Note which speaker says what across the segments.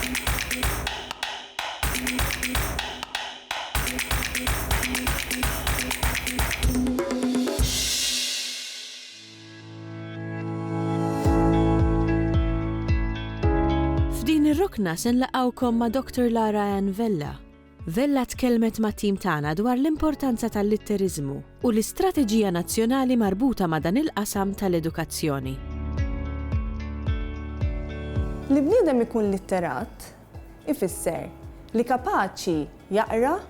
Speaker 1: F'din ir-rukna se nlaqgħukom ma' Dr. Lara Ann Vella. Vella tkellmet ma' tim tagħna dwar l-importanza tal-litterizmu u l-istrateġija nazzjonali marbuta ma' dan il-qasam tal-edukazzjoni.
Speaker 2: Li bniedem ikun litterat ifisser li kapaċi jaqra,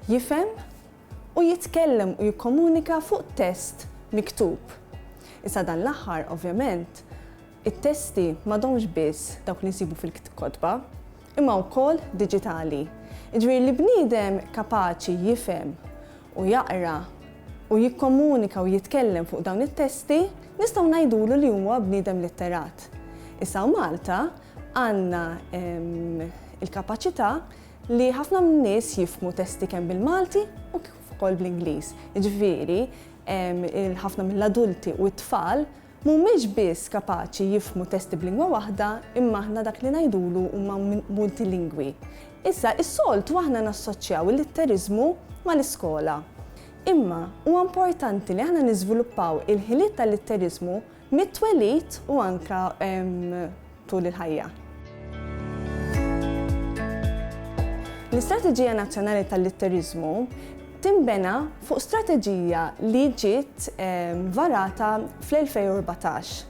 Speaker 2: jifhem u jitkellem u jikkomunika fuq test miktub. Issa dan l-aħħar ovvjament it-testi m'għadhomx biss dawk li nsibu fil-kotba, imma wkoll diġitali. Jiġifieri li bniedem kapaċi jifhem u jaqra u jikkomunika u jitkellem fuq dawn it-testi, nistgħu ngħidulu li huwa bniedem litterat. Issa Malta għandna il-kapaċità li ħafna nies jifhmu testi kemm bil-Malti u kif ukoll bl-Ingliż. Jiġifieri ħafna mill-adulti u t-tfal mhumiex biss kapaċi jifhmu testi b'lingwa waħda, imma aħna dak li ngħidulu huma multilingwi. Issa is-soltu aħna nassoċjaw il-litterizmu mal-iskola. Imma huwa importanti li aħna niżviluppaw il-ħiliet tal-litterizmu mit-twelid u anke tul il-ħajja. L-Istrateġija Nazzjonali tal-Litterizmu timbena fuq strateġija li ġiet varata fl-2014.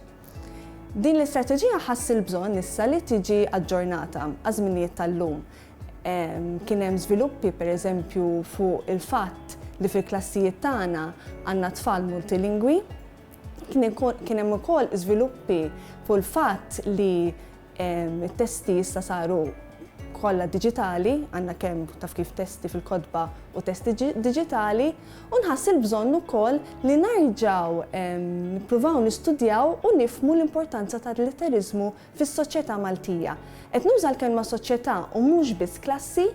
Speaker 2: Din l-istrateġija ħassil bżonn issa li tiġi aġġornata għaż-żminijiet tal-lum. Kien hemm żviluppi pereżempju fuq il-fatt li fil-klassijiet tagħna għandna tfal multilingwi. Kien hemm ukoll żviluppi fuq il-fatt li t-testi issa saru kollha diġitali, għandna kemm taf kif testi fil-kotba u testi diġitali, u nħassil bżonn ukoll li nerġgħu nippruvaw nistudjaw u nifhmu l-importanza tal-litterizmu fis-soċjetà Maltija. Qed nuża l-kelma soċjetà u mhux biss klassi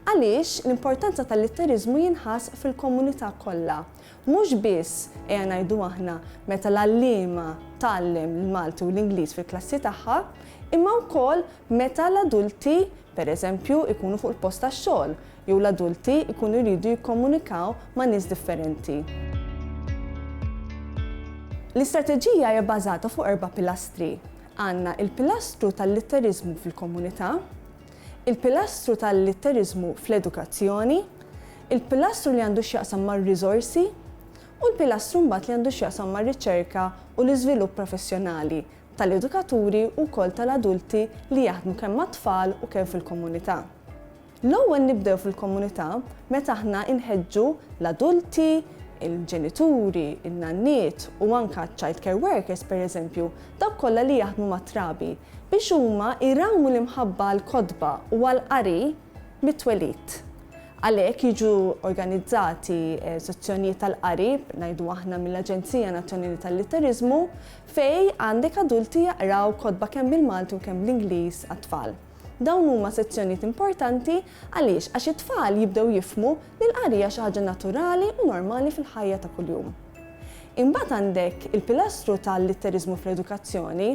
Speaker 2: għaliex l-importanza tal-litterizmu jinħass fil-komunità kollha. Mhux biss ngħidu aħna meta l-għalliema tgħallem l-Malti u l-Ingliż fil-klassi tagħha, imma wkoll meta l-adulti pereżempju ikunu fuq il-post tax-xogħol jew l-adulti ikunu jridu jikkomunikaw ma' nies differenti. L-istrateġija hija bbażata fuq 4 pilastri. Għandna il-pilastru tal-litterizmu fil-komunità, il-pilastru tal-litterizmu fl-edukazzjoni, il-pilastru li għandu x'jaqsam mar-riżorsi u l-pilastru mbagħad li għandu x'jaqsam mar-riċerka u l-iżvilupp professjonali tal-edukaturi u wkoll tal-adulti li jaħdmu kemm mat-tfal u kemm fil-komunità. L-ewwel nibdew fil-komunità meta aħna nħeġġu l-adulti, il-ġenituri, in-nanniet u anke child care workers pereżempju, dawk kollha li jaħdmu mat-trabi biex huma jrawmu l-imħabba għall-kotba u għall-qari mit-twelid. Għalhekk jiġu organizzati sezzjonijiet tal-qari, ngħidu aħna mill-Aġenzija Nazzjonali tal-Litterizmu, fejn għandek adulti jaqraw kotba kemm bil-Malti u kemm bl-Ingliż għat-tfal. Dawn huma sezzjonijiet importanti għaliex għax it-tfal jibdew jifhmu li l-qari hija xi ħaġa naturali u normali fil-ħajja ta' kuljum. Imbagħad għandek il-pilastru tal-litterizmu fl-edukazzjoni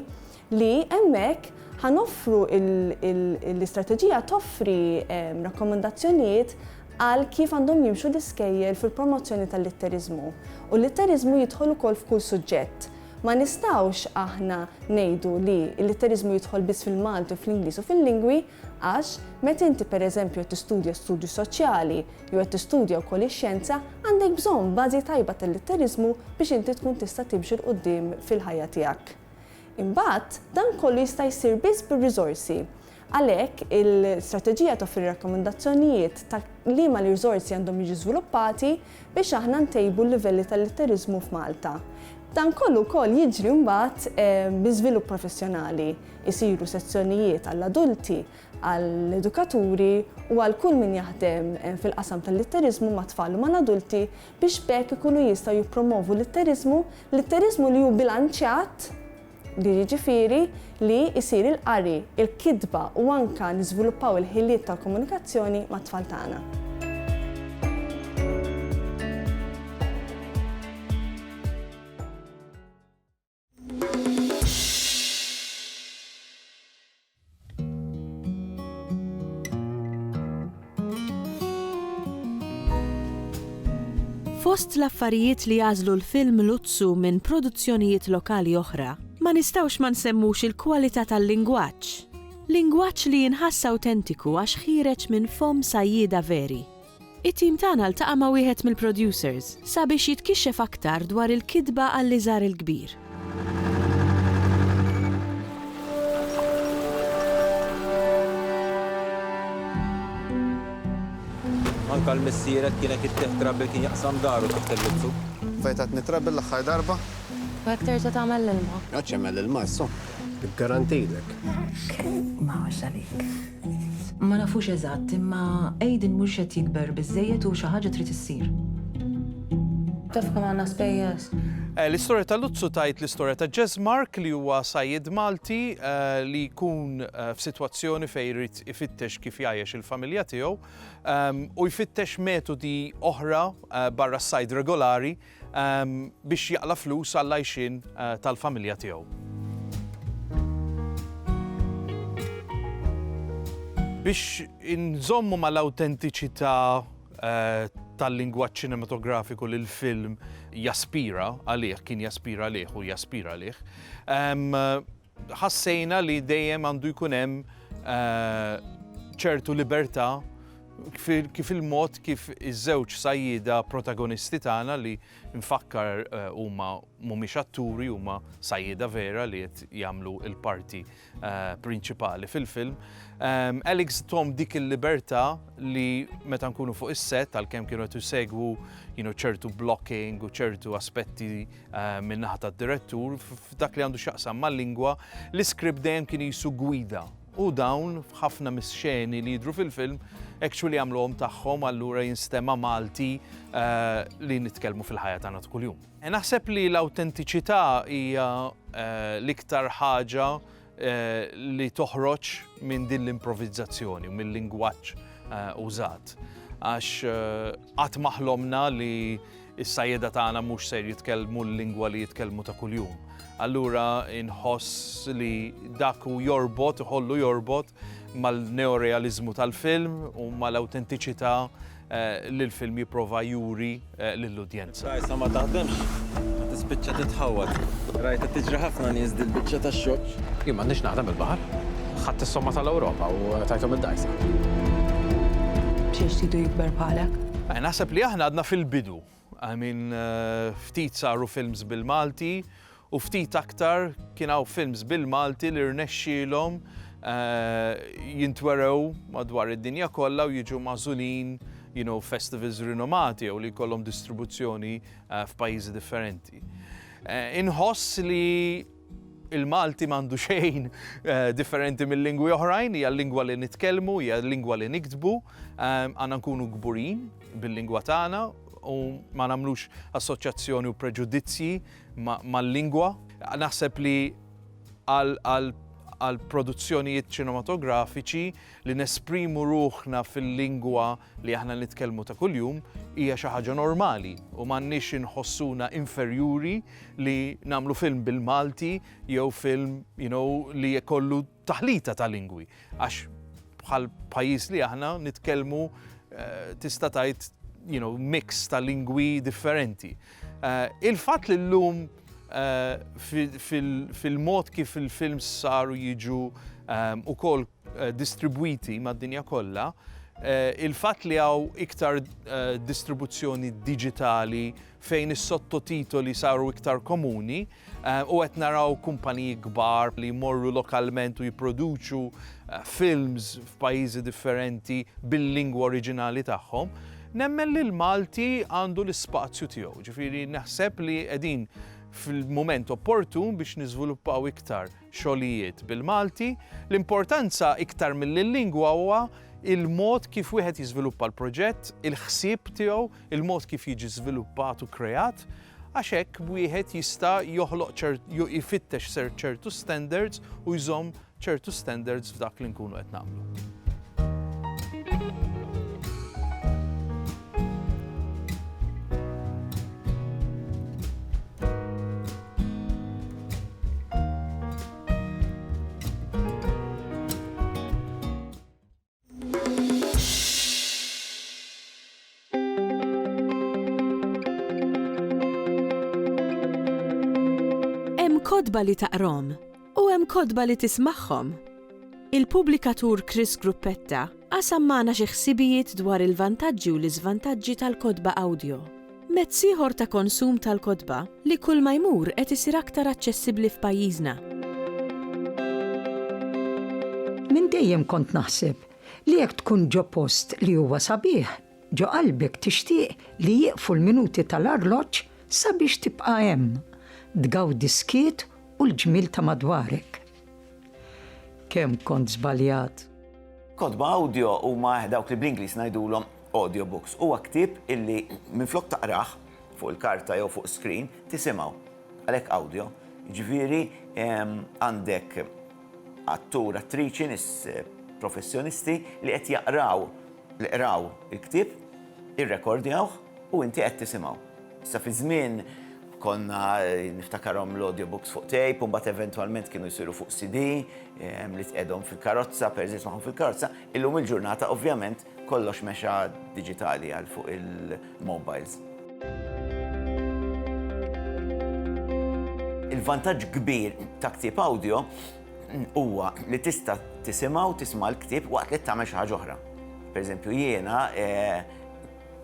Speaker 2: li hemmhekk ħanoffru l-istrateġija toffri rakkomandazzjonijiet għal kif għandhom jimxu l-iskejjel fil-promozzjoni tal-litterizmu. U l-litterizmu jidħol ukoll f'kull suġġett. Ma nistgħux aħna ngħidu li l-litterizmu jidħol biss fil-Malti u fl-Ingliż u fil-lingwi għax meta inti pereżempju qed tistudja studju soċjali jew qed tistudja wkoll ix-xjenza għandek bżonn bażi tajba tal-litterizmu biex inti tkun tista' timxi l quddiem fil-ħajja tiegħek. Imbagħad dan kollu jista' jsir biss bir-riżorsi. Għalhekk il-strateġija toffri rakkomandazzjonijiet ta' liema riżorsi għandhom jiġu żviluppati biex aħna ntejbu l-livelli tal-litterizmu f'Malta. Dan kollu wkoll jiġri mbagħad bi-żvilupp professjonali, isiru sezzjonijiet għall-adulti, għall-edukaturi u għal kull min jaħdem fil-qasam tal-litterizmu ma' tfal u mal-adulti biex bekk ikunu jistgħu jippromovu litterizmu li hu bilanċjat li jiġifieri li jsir il-qari, il-kitba u anke niżviluppaw il-ħiliet tal-komunikazzjoni mat-tfal tagħna.
Speaker 1: Fost l-affarijiet li jażlu l-film Lutzu minn produzzjonijiet lokali oħra, ma nistgħux ma nsemmux il-kwalità tal-lingwaġġ. Lingwaġġ li jinħass awtentiku għax ħireġ minn fom sajjieda veri. It-tim tagħna ltaqa' ma' wieħed mill-producers sabiex jitkixxef aktar dwar il-kidba għall-iżgħar il-kbir.
Speaker 3: Anka l-missieret kienet ittieħ trabbi kien jaqsam daru taħt il-lutzu.
Speaker 4: Fejtat nitrabbi l-aħħar darba?
Speaker 5: U hekk terġa' tagħmel l-ilma.
Speaker 4: Għadx jemmel il-ma, so. Garantijlek.
Speaker 6: Ma għax għalik. Ma nafux eżatt, imma Aiden mhux qed jikber biżżejjed u xi ħaġa trid issir.
Speaker 5: Taf kemm għandna spejjeż.
Speaker 7: L-istorja ta' Lutzu tajt l-istorja ta' Jazzmark li huwa sajjid Malti li jkun f'sitwazzjoni fejn jrid ifittex kif jgħajex il-familja tiegħu u jfittex metodi oħra barra s-sajd regolari biex jaqla flus għall-għajxin tal-familja tiegħu. Biex inżommu mal-awtentiċità tal-lingwaġġ ċinematografiku li l-film jaspira għalih, kien jaspira għalih u jaspira għalih, ħassejna li dejjem għandu jkun hemm ċertu libertà kif il-mod kif iż-żewġ sajjieda protagonisti tagħna li nfakkar huma mhumiex atturi huma sajjieda vera li qed jagħmlu l-parti prinċipali fil-film. Alex tom dik il-libertà li meta nkunu fuq is-set għalkemm kienu qed isegwu ċertu blocking u ċertu aspetti min-naħa tad-direttur f'dak li għandu x'jaqsam mal-lingwa, l-iskript dejjem kien jisu gwida. U dawn ħafna mis-xeni li jidhru fil-film actually għamluhom tagħhom allura jinstema' Malti li nitkellmu fil-ħajja tagħna ta' kuljum. Naħseb li l-awtentiċità hija l-iktar ħaġa li toħroġ minn din l-improvvizzazzjoni u mill-lingwaġġ użat. Għax qatt ma ħlomna li s-sajjeda tagħna mhux se jitkellmu l-lingwa li jitkellmu ta' kuljum. Allura inħoss li dak u jorbot, iħollu jorbot mal-neorealizmu tal-film u mal-awtentiċità li l-film jipprova juri lill-udjenza.
Speaker 3: Rajsa ma taħdemx, tispiċċa titħawad. Rajta tiġri ħafna nies dil-biċċa tax-xogħol.
Speaker 8: Jien m'għandix naħdem il-baħar. Ħadd is-somma tal-Ewropa u tajthom id-dajsa.
Speaker 6: Biex tidu jikber bħalek?
Speaker 7: Naħseb li aħna għadna fil-bidu. Ftit saru films bil-Malti u ftit aktar kien hawn films bil-Malti li rnexxielhom jintwerew madwar id-dinja kollha u jiġu magħżulin festivals rinomati u li jkollhom distribuzzjoni f'pajjiżi differenti. Inħoss li il-Malti m'għandu xejn differenti mill-lingwi oħrajn, hija l-lingwa li nitkellmu, hija l-lingwa li niktbu, għandna nkunu gburin bil-lingwa tagħna u ma nagħmlux assoċjazzjoni u preġudizzji mal-lingwa. Naħseb li għal produzzjonijiet ċinematografiċi li nesprimu ruħna fil-lingwa li aħna nitkellmu ta' kuljum hija xi ħaġa normali u m'għandniex inħossuna inferjuri li nagħmlu film bil-Malti jew film li jkollu taħlita ta' lingwi. Għax bħal pajjiż li aħna nitkellmu tista' tgħid mix ta' lingwi differenti. Il-fatt li llum fil-mod kif il-films saru jiġu ukoll distribwiti mad-dinja kollha, il-fatt li hawn iktar distribuzzjoni diġitali fejn is-sottotitoli saru iktar komuni u qed naraw kumpaniji kbar li jmorru lokalment u jipproduċu films f'pajjiżi differenti bil-lingwa oriġinali tagħhom. Nemmen li l-Malti għandu l-ispazju tiegħu, ġifieri naħseb li qegħdin fil-moment opportun biex niżviluppaw iktar xogħlijiet bil-Malti. L-importanza iktar mill-lingwa huwa il-mod kif wieħed jiżviluppa l-proġett, il-ħsieb tiegħu, il-mod kif jiġi żviluppat u kreat, għax hekk wieħed jista' jfittex ċertu standards u jżomm ċertu standards f'dak li nkunu qed nagħmlu.
Speaker 1: kodba li taqrom u hemm kodba li tismagħhom. Il-pubblikatur Chris Gruppetta qasam magħna xi ħsibijiet dwar il-vantaġġi u l-iżvantaġġi tal-kodba awdio. Mezz ieħor ta' konsum tal-kodba li kull ma jmur qed isir aktar aċċessibbli f'pajjiżna.
Speaker 9: Min dejjem kont naħseb li jekk tkun ġo post li huwa sabiħ, ġo qalbek tixtieq li jieqfu l-minuti tal-arloġġ sabiex tibqa' hemm, tgawdi skiet u l-ġmil ta' madwarek. Kemm kont żbaljat.
Speaker 10: Kodba audio huma dawk li bl-Ingliż ngħidulhom audiobooks. Huwa ktieb illi minflok taqrah fuq il-karta jew fuq screen tisimgħu. Għalhekk audio. Jiġifieri għandek attur, attriċi, nies professjonisti li qed jaqraw il-ktieb, irrekordjawh u inti qed tisimgħu. Issa fi żmien konna niftakarhom l-audiobooks fuq tape, u mbagħad eventwalment kienu jsiru fuq CD li tqedhom fil-karozza, pereżempju magħhom fil-karozza, illum il-ġurnata ovvjament kollox mexa diġitali għal fuq il-mobiles. Il-vantaġġ kbir ta' ktieb audio huwa li tista' tisimgħu tisma' l-ktieb waqt li tagħmel xi ħaġa oħra. Pereżempju jiena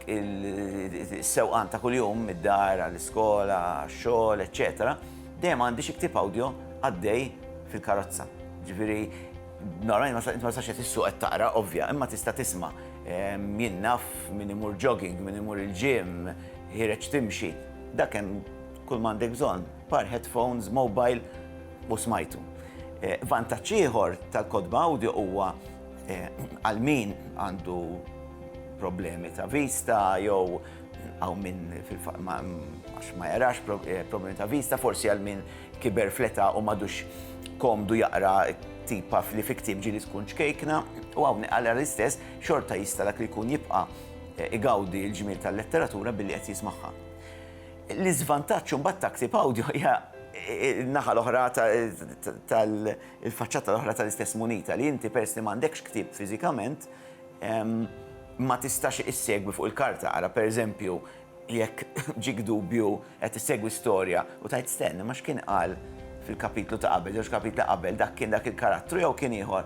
Speaker 10: il-sewqan ta' kuljum mid-dar, għall-iskola, għax-xogħol, eċetera, dejjem għandi xi ktieb audio għaddej fil-karozza. Ġifieri, normalment ma tistax qed issuq qed taqra ovvja, imma tista' tisma' jien naf min imur jogging, min imur il-gym, ħireġ timxi. Dak hemm kull m'għandek bżonn, par headphones, mobile u smajtu. Vantaġġ ieħor tal-kodba audio huwa għal min għandu problemi ta' vista, jew għaw minn għax ma jarax problemi ta' vista, forsi għal minn kiber fleta u madux komdu jaqra tipa li fi ktieb ġieli tkun ċkejkna, u għaw għal l-istess xorta jista' dak li jkun jibqa' igawdi l-ġmiel tal-letteratura billi qed jismagħha. L-iżvantaġġ mbagħad ta' ktieb audio hija naħa l-oħra il-faċċata l-oħra tal-istess munita li inti peress li m'għandekx ktieb fiżikament ma tistax issegwi fuq il-karta. Ara pereżempju jekk ġik dubju qed issegwi storja u tajt stenni ma x'kien qal fil-kapitlu ta' qabel, jew kapitlu ta' qabel dak kien dak il-karattru jew kien ieħor.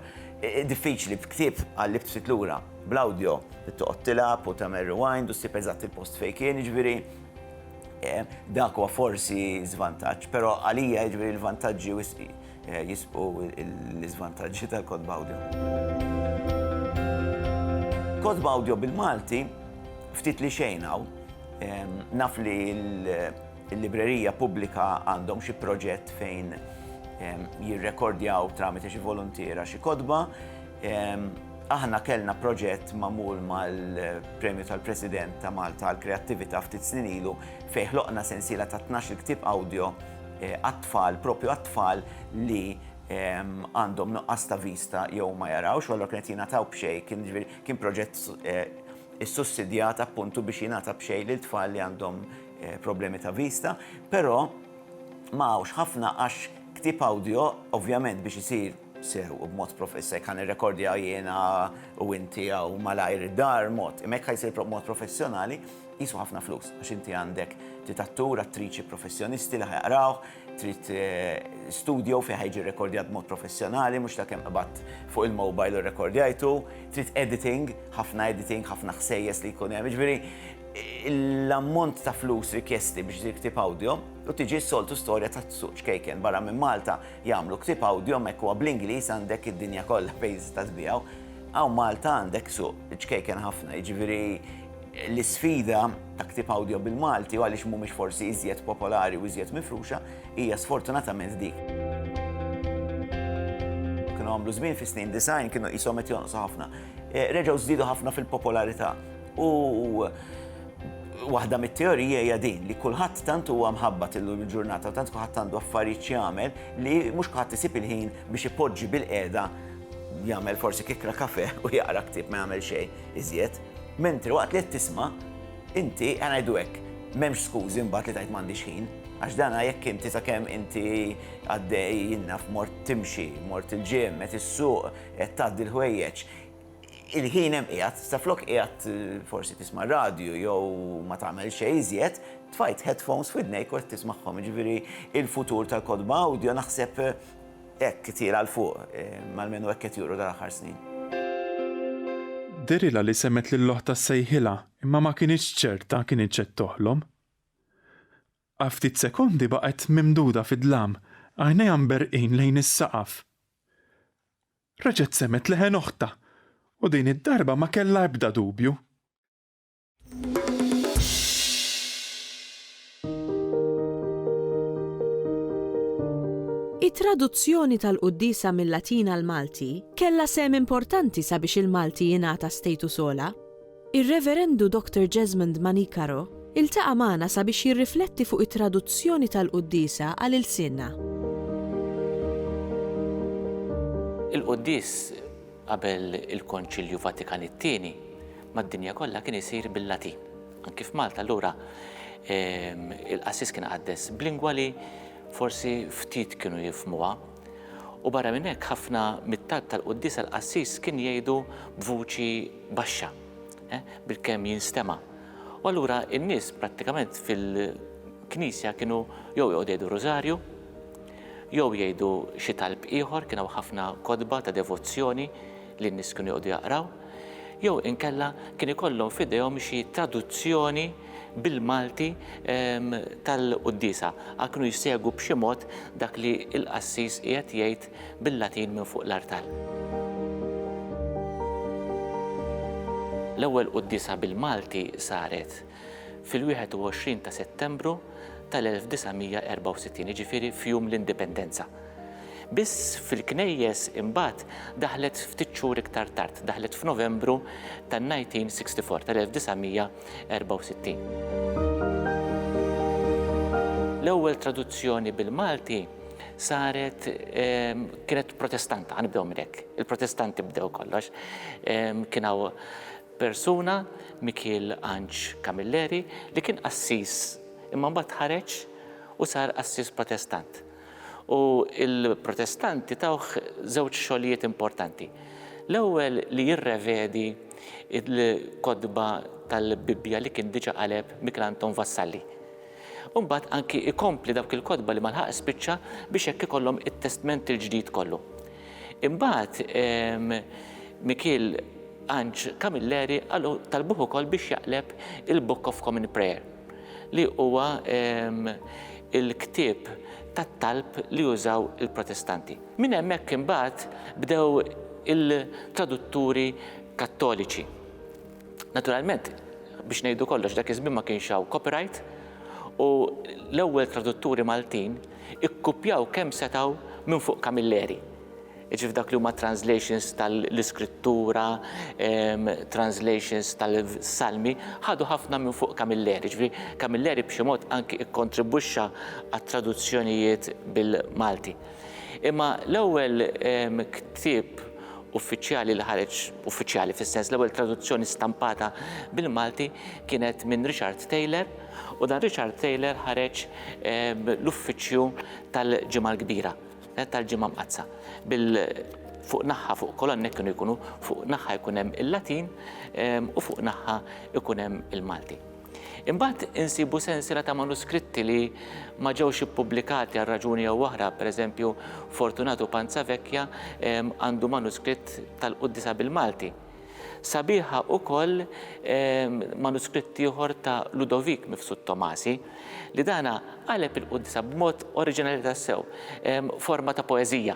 Speaker 10: Diffiċli b'ktieb għallibt ftit lura bl-awdio toqgħod tilab u tagħmel rewind u ssib eżatt il-post fejn kien, jiġifieri dak huwa forsi żvantaġġ, però għalija jiġifieri l-vantaġġi jisqu l-iżvantaġġi tal-kodba audio. Kodba audio bil-Malti, ftit li xejn hawn, naf li l-librerija pubblika għandhom xi proġett fejn jirrekordjaw tramite xi volontiera xi kodba. Aħna kellna proġett magħmul mal-Premju tal-President ta' Malta għall-Kreattività ftit snin ilu fejn ħloqna sensiela ta' 12 ktieb audio għat-tfal, propju għat-tfal li għandhom nuqqas ta' vista jew ma jarawx, u allura kienet jingħataw b'xejn, kien proġett issussidjat appuntu biex jingħata b'xejn lil tfal li għandhom problemi ta' vista, però m'hawnx ħafna għax ktieb audio ovvjament biex isir sew u b'mod professjonali kan irrekordja jiena u inti jew malajr id-dar mod, imma jekk jsir b'mod professjonali jisu ħafna flus għax inti għandek trid attur, attriċi professjonisti li ħajqrawh, trid studio fejn ħajġi rrekordjat b'mod professjonali, mhux ta' kemm qabad fuq il-mobile u rrekordjajtu, trid editing, ħafna ħsejjes li jkun hemm. Jiġifieri l-ammont ta' flus rikjesti biex isir ktieb audio u tiġi s-soltu storja ta' suq ċkejken barra minn Malta jagħmlu ktieb audio hekk huwa bl-Ingliż għandek id-dinja kollha fejn tista' tbiegħu. Hawn Malta għandek suq ċkejken ħafna, jiġifieri l-isfida ta' ktieb audio bil-Malti u għaliex mhumiex forsi iżjed popolari u iżjed mifruxa hija sfortunatament dik. Kienu għamlu żmien fis-snin design kienu qishom qed jonqsu ħafna. Reġgħu żdiedu ħafna fil-popolarità u waħda mit-teorija hija din li kulħadd tant huwa mħabbat illum il-ġurnata u tant kulħadd għandu affarijiet jagħmel li mhux kulħadd isib il-ħin biex ipoġġi bil-qiegħda jagħmel forsi kikra kafè u jaqra ktieb ma jagħmel xejn iżjed. Mentri waqt li qed tisma' inti ngħidu hekk, m'hemmx skużi mbagħad li tgħid m'għandix ħin, għax dan jekk inti sakemm inti għaddej jinnaf mort timxi, mort il-ġim, qed issuq, qed tgħaddi l-ħwejjeġ. Il-ħin hemm qiegħed, sa flok qiegħed forsi tisma' radju jew ma tagħmel xejn iżjed, tfajt headphones f'idnejk u tismaħħom, ġifieri il-futur tal-kodba audio naħseb hekk tira l fuq mal-menu hekk qed juru dal-aħħar snin.
Speaker 11: Dirila li semmet lill-loħta sejħila imma ma kienx ċerta kienx qed toħlom. Ftit sekondi baqgħet mimduda fid-dlam, għajnejha mberqin lejn is-saqaf. Reġgħet semmet leħen oħta u din id-darba ma kellha ebda dubju.
Speaker 1: it-traduzzjoni tal-Qudiesa mill-Latin għal Malti kellha sem importanti sabiex il-Malti jingħata status ola. Ir-Reverendu Dr. Jesmond Manikaro iltaqa' magħna sabiex jirrifletti fuq it-traduzzjoni tal-Qudiesa għal ilsienna.
Speaker 12: Il-Qudies qabel il-Konċilju Vatikan it-tieni mad-dinja kollha kien isir bil-Latin. Anki f'Malta allura il-qassis kien qaddes b'lingwa li forsi ftit kienu jifhmuha. U barra minn hekk ħafna mit-talb tal-Qudies għall-qassis kien jgħidu b'vuċi baxxa, bilkemm jinstema'. U allura n-nies prattikament fil-Knisja kienu jew jgħidu jgħidu rożarju, jew jgħidu xi talb ieħor, kien hawn ħafna kodba ta' devozzjoni li n-nies kienu jgħidu jaqraw, jew inkella kien ikollhom f'idejhom xi traduzzjoni bil-Malti tal-Qudiesa, kienu jsegwu b'xi mod dak li l-qassis qiegħed jgħid bil-Latin minn fuq l-artal. L-ewwel Qudiesa bil-Malti saret fil-21 ta' Settembru tal-1964, jiġifieri f'jum l-Indipendenza. Biss fil-Knejjes imbagħad daħlet ftit xhur iktar tard, daħlet f'Novembru tan-1964 tal-1964. L-ewwel traduzzjoni bil-Malti saret kienet protestanta, ħanibdew minn hekk. Il-protestanti bdew kollox. Kien hawn persuna, Michiel Ange Camilleri, li kien qassis imma mbagħad ħareġ u sar qassis protestant. U il-protestanti tawh żewġ xogħlijiet importanti. L-ewwel li jirrevedi il-kodba tal-Bibbja li kien diġà qaleb Michel Anton Vassalli. U mbagħad anki ikompli dawk il-kodba li ma lħaq spiċċa biex hekk ikollhom it-testament il-ġdid kollu. Imbagħad Michiel Ange Camilleri talbuh ukoll biex jaqleb il-Book of Common Prayer li huwa il-ktieb tat-talb li jużaw il-protestanti. Minn hemmhekk imbagħad bdew il-tradutturi kattoliċi. Naturalment, biex ngħidu kollox dak iż-żmien ma kienx hawn copyright u l-ewwel tradutturi Maltin ikkupjaw kemm setgħu minn fuq Camilleri. Ġif dak li huma translations tal-iskrittura, translations tal-salmi, ħadu ħafna minn fuq Camilleri. Ġifieri Camilleri b'xi mod anki ikkontribwixxa għat-traduzzjonijiet bil-Malti. Imma l-ewwel ktieb uffiċjali li ħareġ uffiċjali fis-sens l-ewwel traduzzjoni stampata bil-Malti kienet minn Richard Taylor u dan Richard Taylor ħareġ l-uffiċċju tal-Ġimgħa l-Kbira, tal-Ġimgħa Mqazza. Fuq naħħa fuq kolonne kienu jkunu fuq naħħa jkun hemm il-Latin u fuq naħħa jkun hemm il-Malti. Imbagħad insibu sensiela ta' manuskritti li ma ġewx ippubblikati għal raġuni jew oħra, pereżempju Fortunato Panzavecchia għandu manuskritt tal-Qudiesa bil-Malti. Sabiħa wkoll manuskritt ieħor ta' Ludovic Mifsud Tomasi li dana qaleb il-Qudiesa b'mod oriġinali tassew, forma ta' poeżija.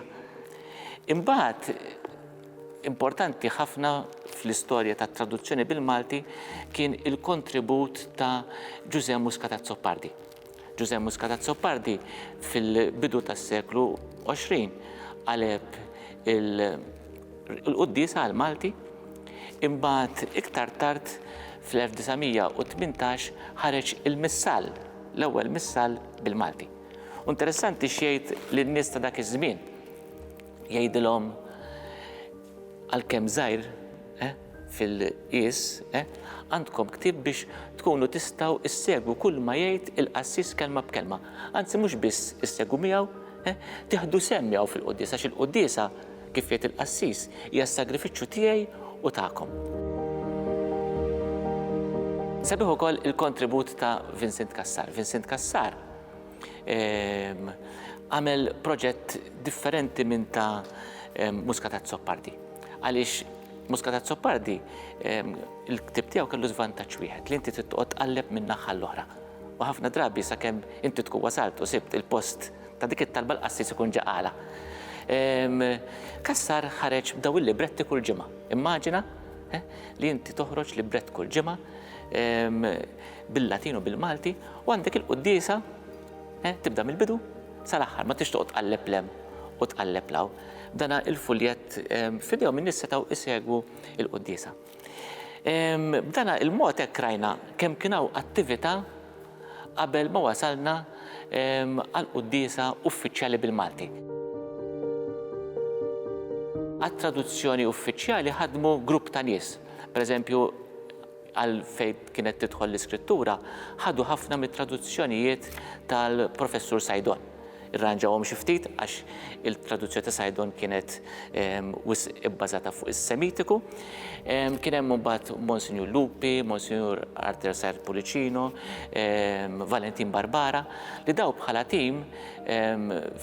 Speaker 12: Imbagħad importanti ħafna fl-istorja tat traduzzjoni bil-Malti kien il-kontribut ta' Giuseppe Muscat Zoppardi. Giuseppe Muscat Zoppardi fil-bidu tas-seklu 20 qaleb il-Qudiesa għal-Malti, imbagħad iktar tard fl-1918 ħareġ il-Missal, l-ewwel Missal bil-Malti. Interessanti x'jgħid lin-nies ta' dak iż-żmien. Jgħidilhom għalkemm żgħir fil-qies għandkom ktieb biex tkunu tistgħu issegwu kull ma jgħid il-qassis kelma b'kelma. Anzi mhux biss issegwu miegħu, tieħdu sehem miegħu fil-Qudiesa għax il-Qudiesa kif jgħid il-qassis hija s-sagrifiċċju tiegħi u tagħkom. Sabiħ ukoll il-kontribut ta' Vincent Cassar. Vincent Cassar għamel proġett differenti minn ta' Muska ta' Zoppardi. Għaliex Muska ta' Zoppardi il-ktib tiegħu kellu żvantaġġ wieħed li inti titqgħod tqalleb minn naħa l-oħra. U ħafna drabi sakemm inti tkun wasalt u sibt il-post ta' dik it-talba l-qassis ikun ġaqala. Cassar ħareġ b'daw il-libretti kull ġimgħa. Immaġina li inti toħroġ librett kull ġimgħa bil-Latin u bil-Malti u għandek il-quddiesa tibda mill-bidu sal-aħħar, ma tixtoq tqalleb lem u tqalleb law. Dana il-fuljett fidejhom min setgħu isegwu il-quddiesa. B'dana il-mod hekk rajna kemm kien hawn attività qabel ma wasalna għall-quddiesa uffiċjali bil-Malti. Għat-traduzzjoni uffiċjali ħadmu grupp ta' nies. Pereżempju, għal fejn kienet tidħol l-iskrittura, ħadu ħafna mit-traduzzjonijiet tal-professur Sajdon. Irranġawhom xi ftit għax il-traduzzjoni ta' Sajdon kienet bbażata fuq is-Semitiku. Kien hemm mbagħad Monsignor Lupi, Monsignor Arthur Ser Pulicino, Valentin Barbara, li daw bħala tim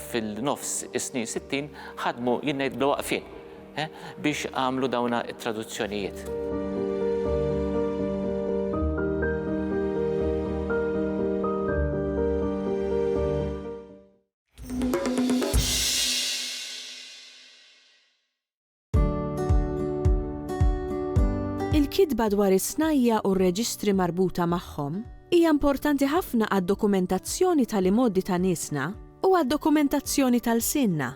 Speaker 12: fil-nofs is-snin 60 ħadmu jingħid bla waqfien biex għamlu dawna it-traduzzjonijiet.
Speaker 1: Il-kitba dwar is-snajja u r-reġistri marbuta magħhom hija importanti ħafna għad-dokumentazzjoni tal-imoddi ta' niesna u għad-dokumentazzjoni tal-sinna.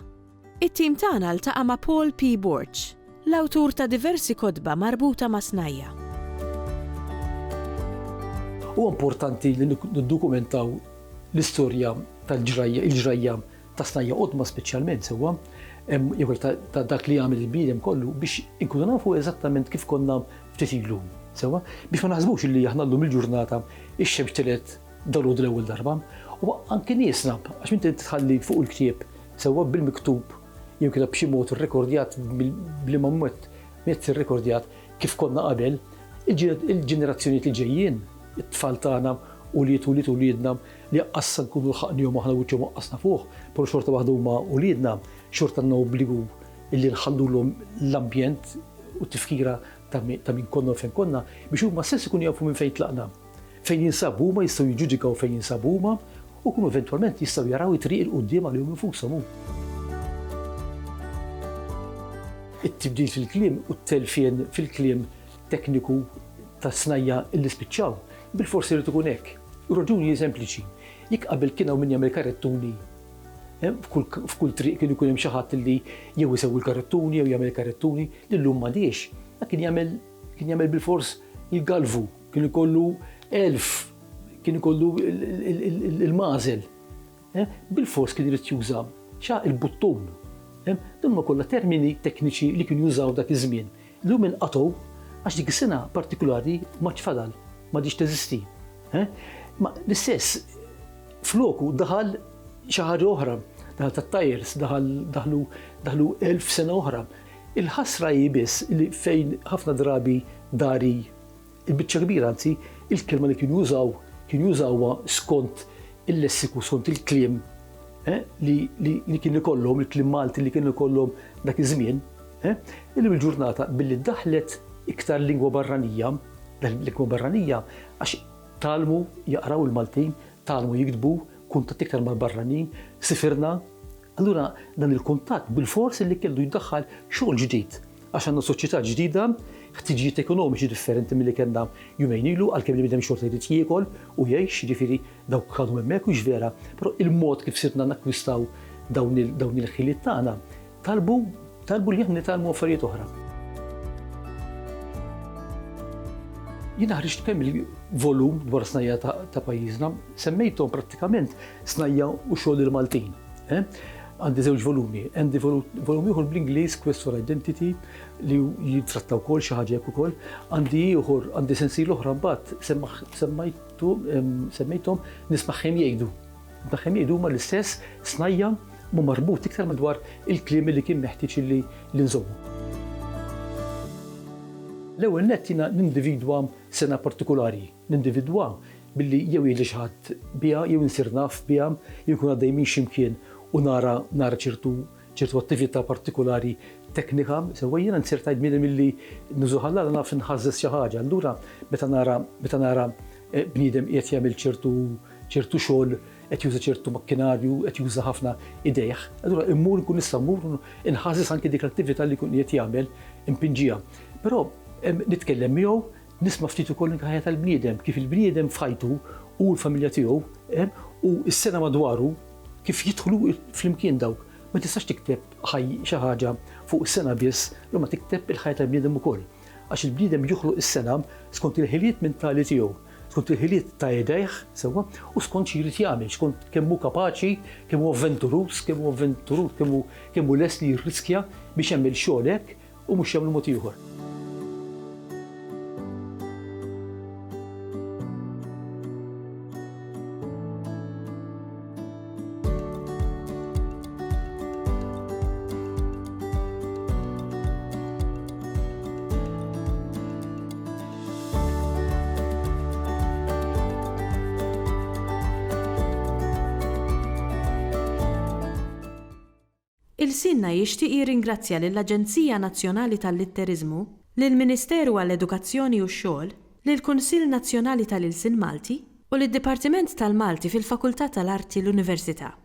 Speaker 1: It-tim tagħna ltaqa' ma' Paul P. Borch, l-awtur ta' diversi kotba marbuta ma' snajja.
Speaker 13: Huwa importanti li niddokumentaw l-istorja tal-ġrajja ta' snajja qodma speċjalment sewwa jew ta' dak li għamel il-bniedem kollu biex inkunu nafu eżattament kif konna ftit ilu sewwa biex ma naħsbux li aħna llum il-ġurnata ix-xemx telet dalgħodu l-ewwel darba u anke niesna għax inti tħalli fuq il-ktieb sewwa bil-miktub jew kien b'xi mod irrekordjat bliema mezz irrekordjat kif konna qabel il-ġenerazzjonijiet li ġejjin it-tfal tagħna u liedna li qassa nkunu lħaqnihom aħna wiċċhom waqqasna fuq, però xorta waħda huma uliedna xorta għandna obbligu illi nħallulhom l-ambjent u t-tifkira ta' min konna u fejn konna biex huma stess ikunu jafu minn fejn tlaqna. Fejn jinsabu huma jistgħu jiġġudikaw fejn jinsabu huma u kunu eventwalment jistgħu jaraw it-triq il-qudiem għalihom infushom hu. It-tibdil fil-kliem u t-telfien fil-kliem tekniku ta' snajja illi spiċċaw bil-forsi irid ikun hekk. Raġuni sempliċi. Jekk qabel kien hawn min jagħmel karettuni f'kull triq kien ikun hemm xi ħadd li jew isewwi l-karettuni jew jagħmel karettuni li llum m'għadix. Kien jagħmel bil-fors il-galvu, kien ikollu elf, kien ikollu il-mażel. Bil-fors kien irid juża il-buttun. Dan ma kollha termini tekniċi li kienu jużaw dak iż-żmien. Llum inqatgħu għax dik is-sena partikulari ma tfadal, ma diġ teżisti. Ma l-istess floku daħal xi ħaġa oħra, daħal tat-tajers, daħlu 1000 sena oħra. Il-ħasra biss li fejn ħafna drabi dari il-biċċa kbira anzi il-kelma li kienu jużawha skont il-lessiku, skont il-kliem li kienu ikollhom, il-kliem Malti li kienu ikollhom dak iż-żmien, illi bil-ġurnata billi daħlet iktar lingwa barranija, l-lingwa barranija għax talmu jaqraw il-Maltin, talmu jiktbu, kuntatt iktar mal-barranin, sifirna. Allura dan il-kuntatt bil-fors li kellu jiddaħħal xogħol ġdid. Għax għandna soċjetà ġdida, ħtiġijiet ekonomiċi differenti milli kellna jumejn ilu għalkemm li bidem xorta jrid jiekol u jgħix, jiġifieri dawk ħadu hemmhekk u vera, però il-mod kif sirna nakkwistaw dawn il-ħiliet tagħna talbu li aħna nitalmu affarijiet oħra. Jiena ħriġt kemm il-volum dwar snajja ta' pajjiżna, semmejthom prattikament snajja u xogħol il-Maltin. Għandi żewġ volumi, għandi volum ieħor bl-Ingliż Quest for Identity li jitrattaw wkoll xi ħaġa hekk ukoll, għandi sensiel oħra mbagħad semmejthom nismagħhom jgħidu. Nismagħhom jgħidu huma l-istess snajja ma marbut iktar madwar il-kliem li kien meħtieġ li nżommu. L-ewwel nett jiena nindividwa sena partikolari, nindividwa billi jew jgħidli xi ħadd biha jew insir naf biha jew jkun għaddej min x'imkien u nara ċertu attività partikolari teknika, sewwa jiena nsir tgħid bniedem milli nużuħalla naf inħażżes xi ħaġa. Allura meta nara bniedem qiegħed jagħmel ċertu xogħol, qed juża ċertu makkinarju, qed juża ħafna idejh, allura immur nkun nista' mmur inħażżes anke dik l-attività li jkun qiegħed jagħmel impinġija. Però nitkellem miegħu, nisma' ftit ukoll ħajja tal-bniedem, kif il-bniedem f'ħajtu u l-familja tiegħu u s-sena madwaru kif jidħlu flimkien dawk. Ma tistax tikteb xi ħaġa fuq is-sena biss, ma tikteb il-ħajja tal-bniedem ukoll. Għax il-bniedem joħloq is-sena skont il-ħiliet mentali tiegħu, skont il-ħiliet ta' idejh sewwa u skont xi jrid jagħmel, skont kemm hu kapaċi, kemm hu avventurus, kemm hu lest li jirriskja biex jagħmel xogħol hekk u mhux jagħmel mod ieħor.
Speaker 1: Il-Sinna jixtieq jirringrazzja lill-Aġenzija Nazzjonali tal-Litterizmu, lill-Ministeru għall-Edukazzjoni u x-Xogħol, lill-Kunsill Nazzjonali tal-Ilsien Malti u lid-Dipartiment tal-Malti fil-Fakultà tal-Arti l-Università.